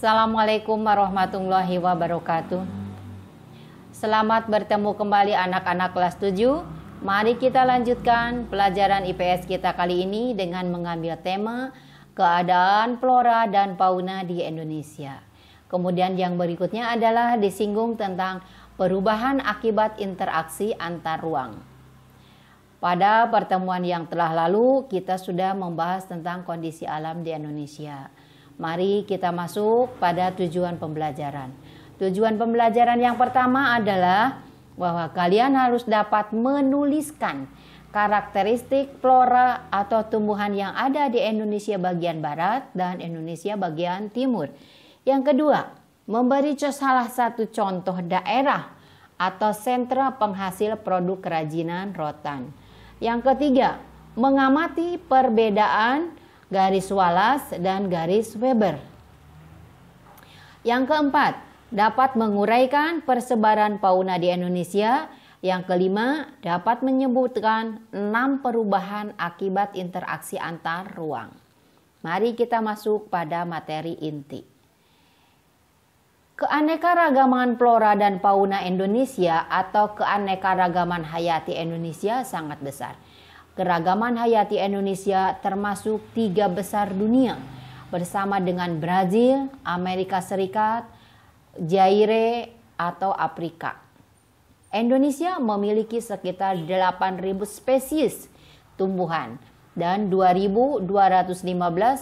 Assalamualaikum warahmatullahi wabarakatuh. Selamat bertemu kembali anak-anak kelas 7. Mari kita lanjutkan pelajaran IPS kita kali ini dengan mengambil tema keadaan flora dan fauna di Indonesia. Kemudian yang berikutnya adalah disinggung tentang perubahan akibat interaksi antar ruang. Pada pertemuan yang telah lalu kita sudah membahas tentang kondisi alam di Indonesia. Mari kita masuk pada tujuan pembelajaran. Tujuan pembelajaran yang pertama adalah bahwa kalian harus dapat menuliskan karakteristik flora atau tumbuhan yang ada di Indonesia bagian barat dan Indonesia bagian timur. Yang kedua, memberi salah satu contoh daerah atau sentra penghasil produk kerajinan rotan. Yang ketiga, mengamati perbedaan garis Wallace dan garis Weber. Yang keempat, dapat menguraikan persebaran fauna di Indonesia. Yang kelima, dapat menyebutkan 6 perubahan akibat interaksi antar ruang. Mari kita masuk pada materi inti. Keanekaragaman flora dan fauna Indonesia atau keanekaragaman hayati Indonesia sangat besar. Keragaman hayati Indonesia termasuk 3 besar dunia bersama dengan Brazil, Amerika Serikat, Zaire atau Afrika. Indonesia memiliki sekitar 8.000 spesies tumbuhan dan 2.215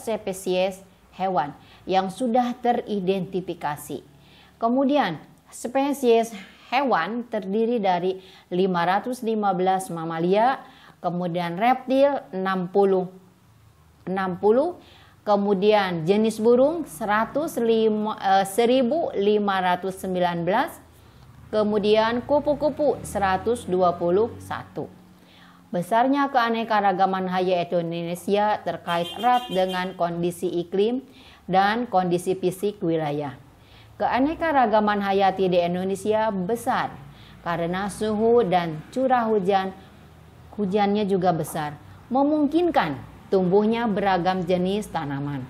spesies hewan yang sudah teridentifikasi. Kemudian spesies hewan terdiri dari 515 mamalia, kemudian reptil 60, kemudian jenis burung 1.519, kemudian kupu-kupu 121. Besarnya keanekaragaman hayati Indonesia terkait erat dengan kondisi iklim dan kondisi fisik wilayah. Keanekaragaman hayati di Indonesia besar karena suhu dan curah hujannya juga besar, memungkinkan tumbuhnya beragam jenis tanaman.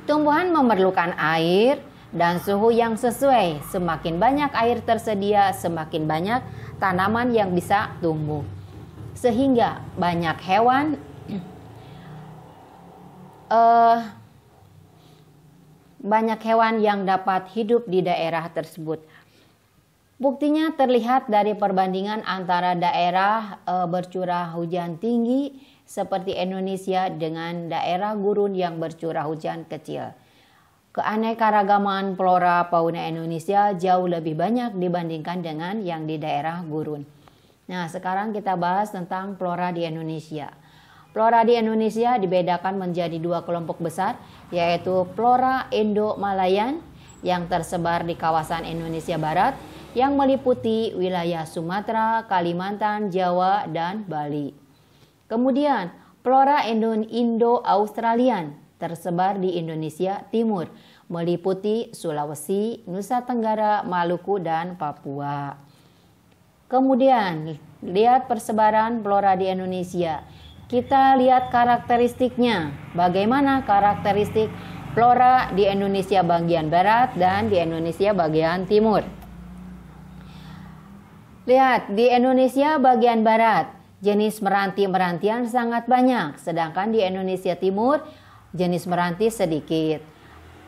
Tumbuhan memerlukan air dan suhu yang sesuai. Semakin banyak air tersedia, semakin banyak tanaman yang bisa tumbuh. Sehingga banyak hewan yang dapat hidup di daerah tersebut. Buktinya terlihat dari perbandingan antara daerah bercurah hujan tinggi seperti Indonesia dengan daerah gurun yang bercurah hujan kecil. Keanekaragaman flora fauna Indonesia jauh lebih banyak dibandingkan dengan yang di daerah gurun. Nah, sekarang kita bahas tentang flora di Indonesia. Flora di Indonesia dibedakan menjadi 2 kelompok besar, yaitu flora Indo-Malayan yang tersebar di kawasan Indonesia Barat yang meliputi wilayah Sumatera, Kalimantan, Jawa, dan Bali. Kemudian flora Indo-Australian tersebar di Indonesia Timur, meliputi Sulawesi, Nusa Tenggara, Maluku, dan Papua. Kemudian lihat persebaran flora di Indonesia. Kita lihat karakteristiknya. Bagaimana karakteristik flora di Indonesia bagian barat dan di Indonesia bagian timur. Lihat, di Indonesia bagian barat, jenis meranti-merantian sangat banyak. Sedangkan di Indonesia timur, jenis meranti sedikit.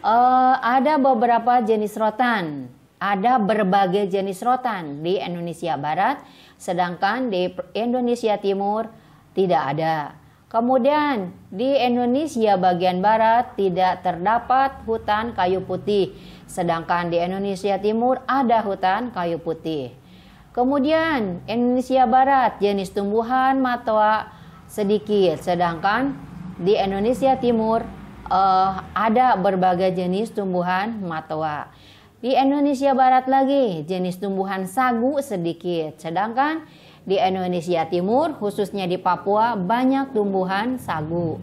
Ada beberapa jenis rotan. Ada berbagai jenis rotan di Indonesia barat. Sedangkan di Indonesia timur tidak ada. Kemudian di Indonesia bagian barat tidak terdapat hutan kayu putih. Sedangkan di Indonesia timur ada hutan kayu putih. Kemudian Indonesia Barat jenis tumbuhan matoa sedikit, sedangkan di Indonesia Timur ada berbagai jenis tumbuhan matoa. Di Indonesia Barat lagi jenis tumbuhan sagu sedikit, sedangkan di Indonesia Timur khususnya di Papua banyak tumbuhan sagu.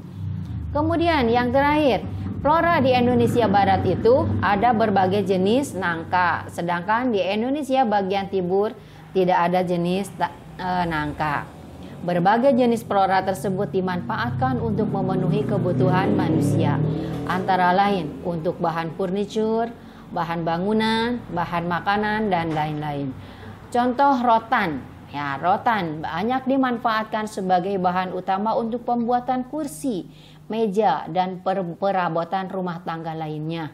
Kemudian yang terakhir, flora di Indonesia Barat itu ada berbagai jenis nangka, sedangkan di Indonesia bagian timur tidak ada jenis nangka. Berbagai jenis flora tersebut dimanfaatkan untuk memenuhi kebutuhan manusia, antara lain untuk bahan furniture, bahan bangunan, bahan makanan, dan lain-lain. Contoh rotan. Ya, rotan banyak dimanfaatkan sebagai bahan utama untuk pembuatan kursi, meja, dan perabotan rumah tangga lainnya.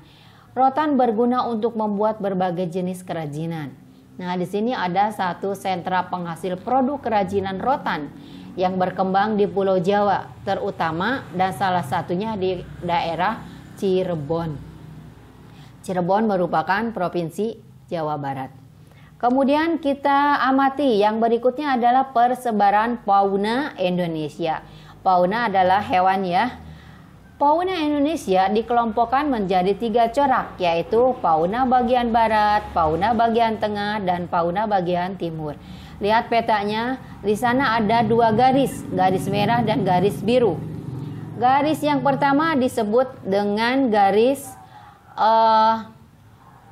Rotan berguna untuk membuat berbagai jenis kerajinan. Nah, di sini ada satu sentra penghasil produk kerajinan rotan yang berkembang di Pulau Jawa, terutama dan salah satunya di daerah Cirebon. Cirebon merupakan provinsi Jawa Barat. Kemudian kita amati yang berikutnya adalah persebaran fauna Indonesia. Fauna adalah hewan ya. Fauna Indonesia dikelompokkan menjadi 3 corak, yaitu fauna bagian barat, fauna bagian tengah, dan fauna bagian timur. Lihat petanya, di sana ada 2 garis, garis merah dan garis biru. Garis yang pertama disebut dengan garis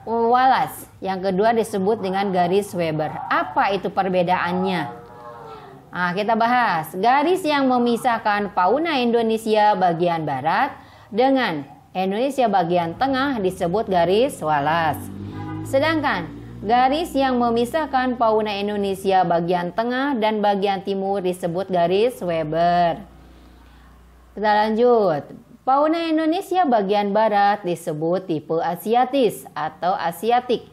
Wallace, yang kedua disebut dengan garis Weber. Apa itu perbedaannya? Nah, kita bahas garis yang memisahkan fauna Indonesia bagian barat dengan Indonesia bagian tengah disebut garis Wallace. Sedangkan garis yang memisahkan fauna Indonesia bagian tengah dan bagian timur disebut garis Weber. Kita lanjut. Fauna Indonesia bagian barat disebut tipe Asiatis atau Asiatik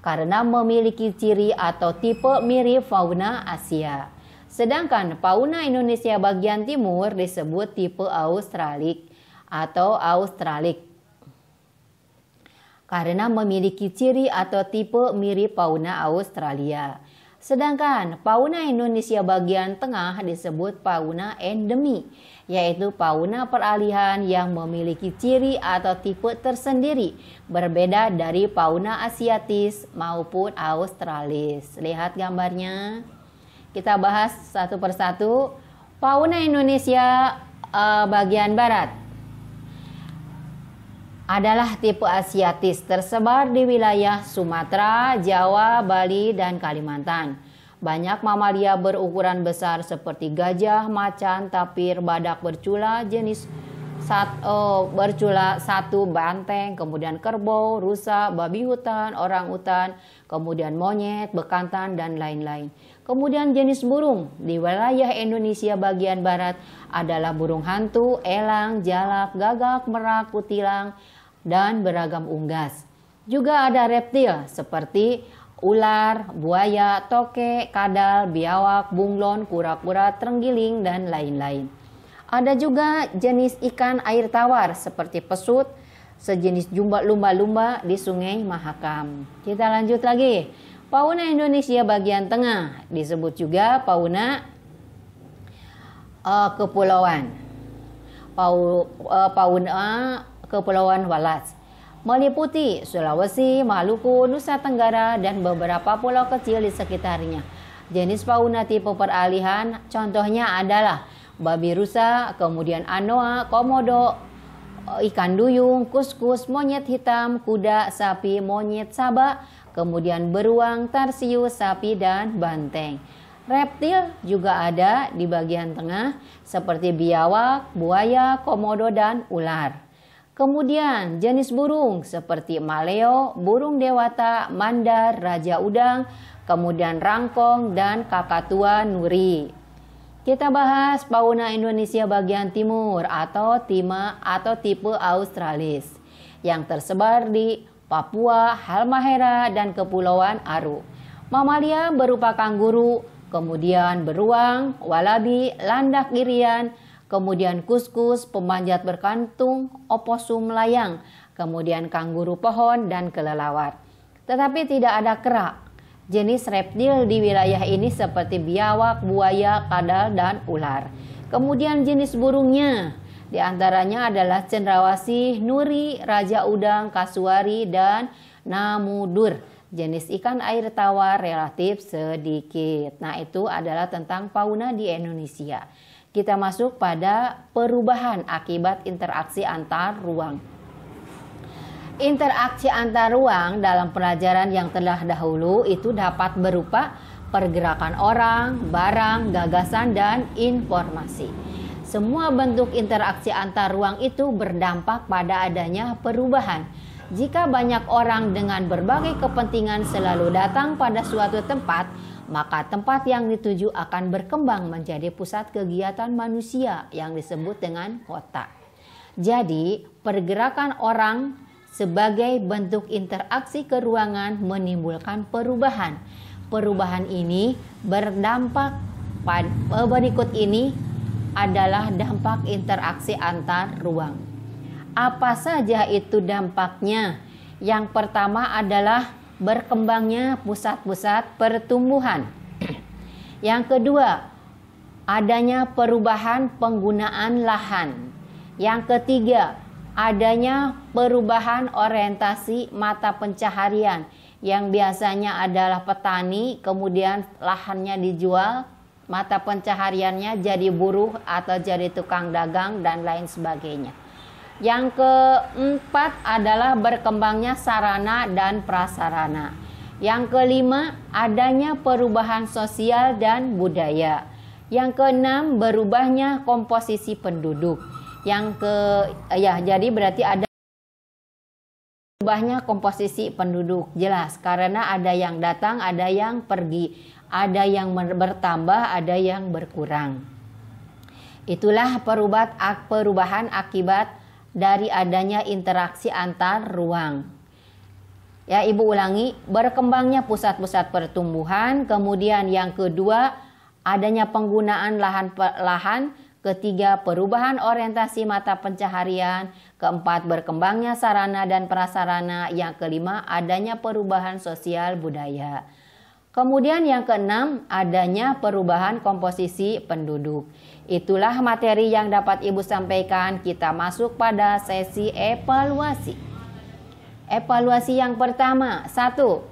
karena memiliki ciri atau tipe mirip fauna Asia. Sedangkan fauna Indonesia bagian timur disebut tipe Australik atau Australik karena memiliki ciri atau tipe mirip fauna Australia. Sedangkan fauna Indonesia bagian tengah disebut fauna endemi, yaitu fauna peralihan yang memiliki ciri atau tipe tersendiri berbeda dari fauna Asiatis maupun Australis. Lihat gambarnya. Kita bahas satu persatu. Fauna Indonesia bagian barat adalah tipe Asiatis, tersebar di wilayah Sumatera, Jawa, Bali, dan Kalimantan. Banyak mamalia berukuran besar seperti gajah, macan, tapir, badak bercula, jenis bercula satu, banteng, kemudian kerbau, rusa, babi hutan, orang utan, kemudian monyet, bekantan, dan lain-lain. Kemudian jenis burung di wilayah Indonesia bagian barat adalah burung hantu, elang, jalak, gagak, merak, kutilang, dan beragam unggas. Juga ada reptil seperti ular, buaya, toke, kadal, biawak, bunglon, kura-kura, terenggiling, dan lain-lain. Ada juga jenis ikan air tawar seperti pesut, sejenis lumba-lumba di Sungai Mahakam. Kita lanjut lagi. Fauna Indonesia bagian tengah disebut juga fauna kepulauan. Fauna Kepulauan Wallace meliputi Sulawesi, Maluku, Nusa Tenggara, dan beberapa pulau kecil di sekitarnya. Jenis fauna tipe peralihan contohnya adalah babi rusa, kemudian anoa, komodo, ikan duyung, kuskus, monyet hitam, kuda, sapi, monyet sabak, kemudian beruang, tarsius, sapi, dan banteng. Reptil juga ada di bagian tengah seperti biawak, buaya, komodo, dan ular. Kemudian jenis burung seperti maleo, burung dewata, mandar, raja udang, kemudian rangkong, dan kakatua nuri. Kita bahas fauna Indonesia bagian timur atau tipe Australis yang tersebar di Papua, Halmahera, dan Kepulauan Aru. Mamalia berupa kanguru, kemudian beruang, walabi, landak irian, kemudian kuskus, pemanjat berkantung, oposum layang, kemudian kanguru pohon, dan kelelawar. Tetapi tidak ada kera. Jenis reptil di wilayah ini seperti biawak, buaya, kadal, dan ular. Kemudian jenis burungnya, di antaranya adalah cendrawasih, nuri, raja udang, kasuari, dan namudur. Jenis ikan air tawar relatif sedikit. Nah, itu adalah tentang fauna di Indonesia. Kita masuk pada perubahan akibat interaksi antar ruang. Interaksi antar ruang dalam pelajaran yang telah dahulu itu dapat berupa pergerakan orang, barang, gagasan, dan informasi. Semua bentuk interaksi antar ruang itu berdampak pada adanya perubahan. Jika banyak orang dengan berbagai kepentingan selalu datang pada suatu tempat, maka tempat yang dituju akan berkembang menjadi pusat kegiatan manusia yang disebut dengan kota. Jadi, pergerakan orang sebagai bentuk interaksi ke ruangan menimbulkan perubahan. Perubahan ini berdampak berikut ini adalah dampak interaksi antar ruang. Apa saja itu dampaknya? Yang pertama adalah berkembangnya pusat-pusat pertumbuhan. Yang kedua, adanya perubahan penggunaan lahan. Yang ketiga, adanya perubahan orientasi mata pencaharian yang biasanya adalah petani, kemudian lahannya dijual, mata pencahariannya jadi buruh atau jadi tukang dagang dan lain sebagainya. Yang keempat adalah berkembangnya sarana dan prasarana. Yang kelima, adanya perubahan sosial dan budaya. Yang keenam, berubahnya komposisi penduduk. Jadi berarti ada berubahnya komposisi penduduk, jelas, karena ada yang datang, ada yang pergi, ada yang bertambah, ada yang berkurang. Itulah perubahan akibat dari adanya interaksi antar ruang. Ya, Ibu ulangi, berkembangnya pusat-pusat pertumbuhan, kemudian yang kedua adanya penggunaan lahan, ketiga perubahan orientasi mata pencaharian, keempat berkembangnya sarana dan prasarana, yang kelima adanya perubahan sosial budaya. Kemudian yang keenam adanya perubahan komposisi penduduk. Itulah materi yang dapat Ibu sampaikan. Kita masuk pada sesi evaluasi. Evaluasi yang pertama, 1.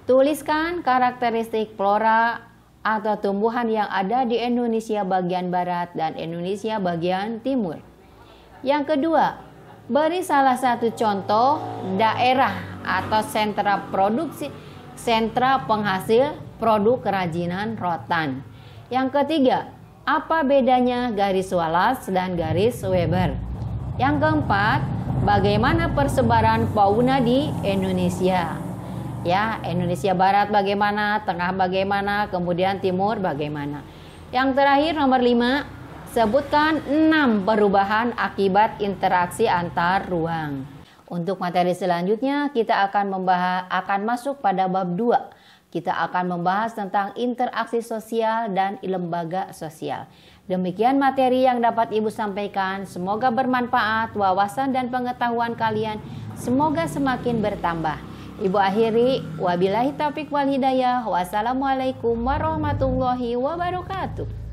Tuliskan karakteristik flora atau tumbuhan yang ada di Indonesia bagian barat dan Indonesia bagian timur. Yang kedua, beri salah satu contoh daerah atau sentra penghasil produk kerajinan rotan. Yang ketiga, apa bedanya garis Wallace dan garis Weber? Yang keempat, bagaimana persebaran fauna di Indonesia? Ya, Indonesia Barat bagaimana, Tengah bagaimana, kemudian Timur bagaimana. Yang terakhir nomor 5, sebutkan 6 perubahan akibat interaksi antar ruang. Untuk materi selanjutnya kita akan masuk pada bab 2. Kita akan membahas tentang interaksi sosial dan lembaga sosial. Demikian materi yang dapat Ibu sampaikan. Semoga bermanfaat, wawasan dan pengetahuan kalian semoga semakin bertambah. Ibu akhiri, wabillahi taufiq wal hidayah. Wassalamualaikum warahmatullahi wabarakatuh.